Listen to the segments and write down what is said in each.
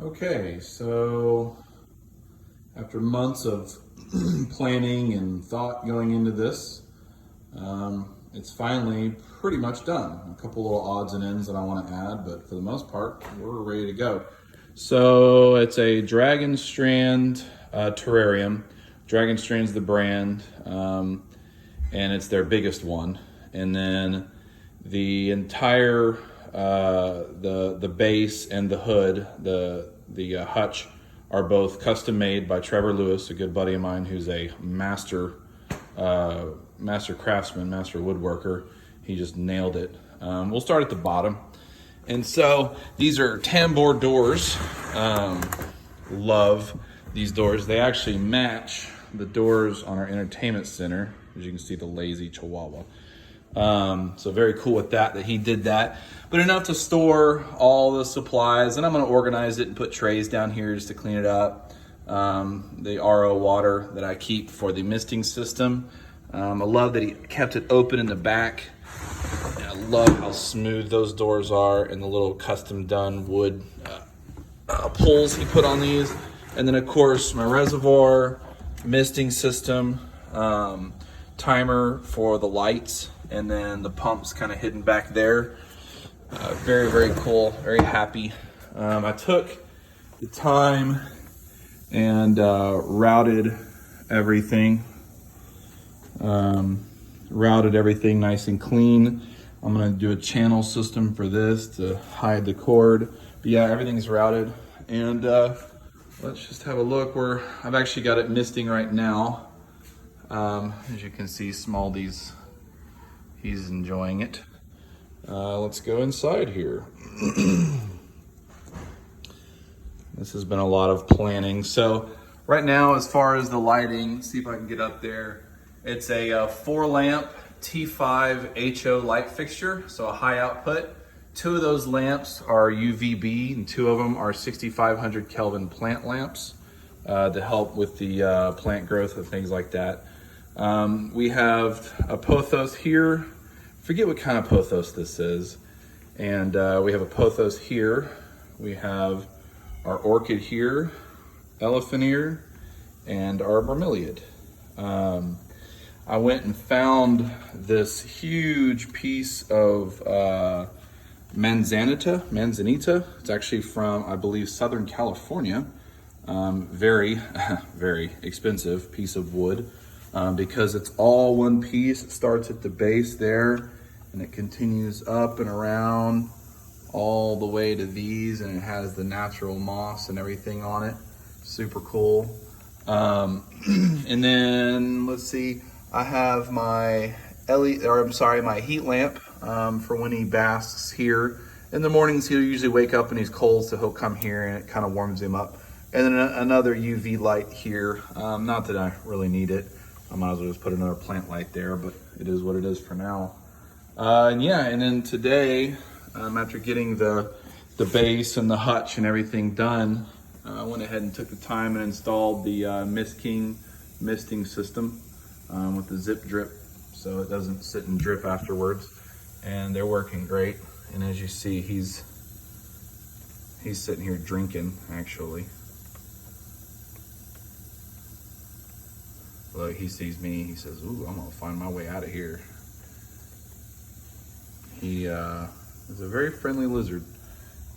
Okay, so after months of planning and thought going into this, it's finally pretty much done. A couple little odds and ends that I want to add, but for the most part, we're ready to go. So it's a Dragon Strand terrarium. Dragon Strand's the brand, and it's their biggest one. And then the entire the base and the hood, the hutch, are both custom made by Trevor Lewis, a good buddy of mine who's a master craftsman, master woodworker. He just nailed it. We'll start at the bottom. And so these are tambour doors. Love these doors. They actually match the doors on our entertainment center. As you can see, the lazy chihuahua. So very cool with that he did that. But enough to store all the supplies, and I'm going to organize it and put trays down here just to clean it up. The RO water that I keep for the misting system. I love that he kept it open in the back. And I love how smooth those doors are and the little custom done wood pulls he put on these. And then of course my reservoir, misting system, timer for the lights, and then the pump's kind of hidden back there. Very, very cool, very happy. I took the time and routed everything. Routed everything nice and clean. I'm gonna do a channel system for this to hide the cord. But yeah, everything's routed. And let's just have a look where I've actually got it misting right now. As you can see, Smoldy's, he's enjoying it. Let's go inside here. This has been a lot of planning. So right now, as far as the lighting, see if I can get up there. It's a 4-lamp T5 HO light fixture, so a high output. 2 of those lamps are UVB, and 2 of them are 6500 Kelvin plant lamps to help with the plant growth and things like that. We have a pothos here. Forget what kind of pothos this is. And we have a pothos here. We have our orchid here, elephant ear, and our bromeliad. I went and found this huge piece of manzanita. It's actually from, I believe, Southern California. Very, very expensive piece of wood because it's all one piece. It starts at the base there and it continues up and around all the way to these, and it has the natural moss and everything on it. Super cool. And then let's see, I have my my heat lamp for when he basks here. In the mornings, he'll usually wake up and he's cold, so he'll come here and it kind of warms him up. And then another UV light here. Not that I really need it. I might as well just put another plant light there, but it is what it is for now. And yeah, and then today, after getting the base and the hutch and everything done, I went ahead and took the time and installed the Mist King misting system with the zip drip, so it doesn't sit and drip afterwards. And they're working great. And as you see, he's sitting here drinking, actually. Look, he sees me, he says, "Ooh, I'm gonna find my way out of here." He is a very friendly lizard.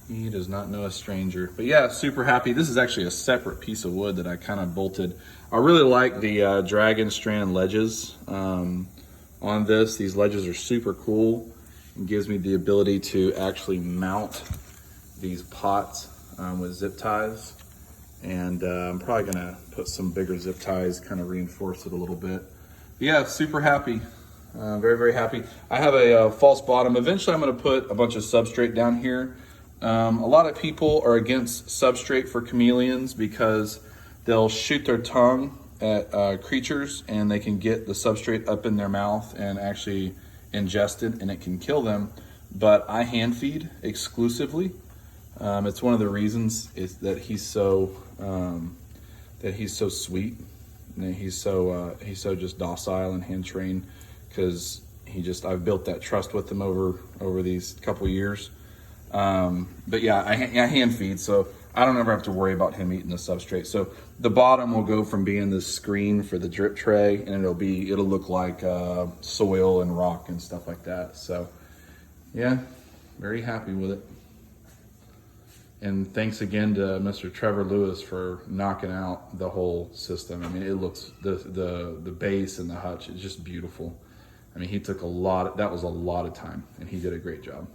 He does not know a stranger. But yeah, super happy. This is actually a separate piece of wood that I kind of bolted. I really like the Dragon Strand ledges on this. These ledges are super cool. It gives me the ability to actually mount these pots with zip ties. And I'm probably gonna put some bigger zip ties, kind of reinforce it a little bit. But yeah, super happy. Very, very happy. I have a false bottom. Eventually I'm gonna put a bunch of substrate down here. A lot of people are against substrate for chameleons because they'll shoot their tongue at creatures and they can get the substrate up in their mouth and actually ingest it, and it can kill them. But I hand feed exclusively. It's one of the reasons is that he's so sweet, and he's so just docile and hand trained, because I've built that trust with him over these couple years. But yeah, I hand feed, so I don't ever have to worry about him eating the substrate. So the bottom will go from being the screen for the drip tray, and it'll look like soil and rock and stuff like that. So yeah, very happy with it. And thanks again to Mr. Trevor Lewis for knocking out the whole system. I mean, it looks, the base and the hutch is just beautiful. I mean, he took that was a lot of time, and he did a great job.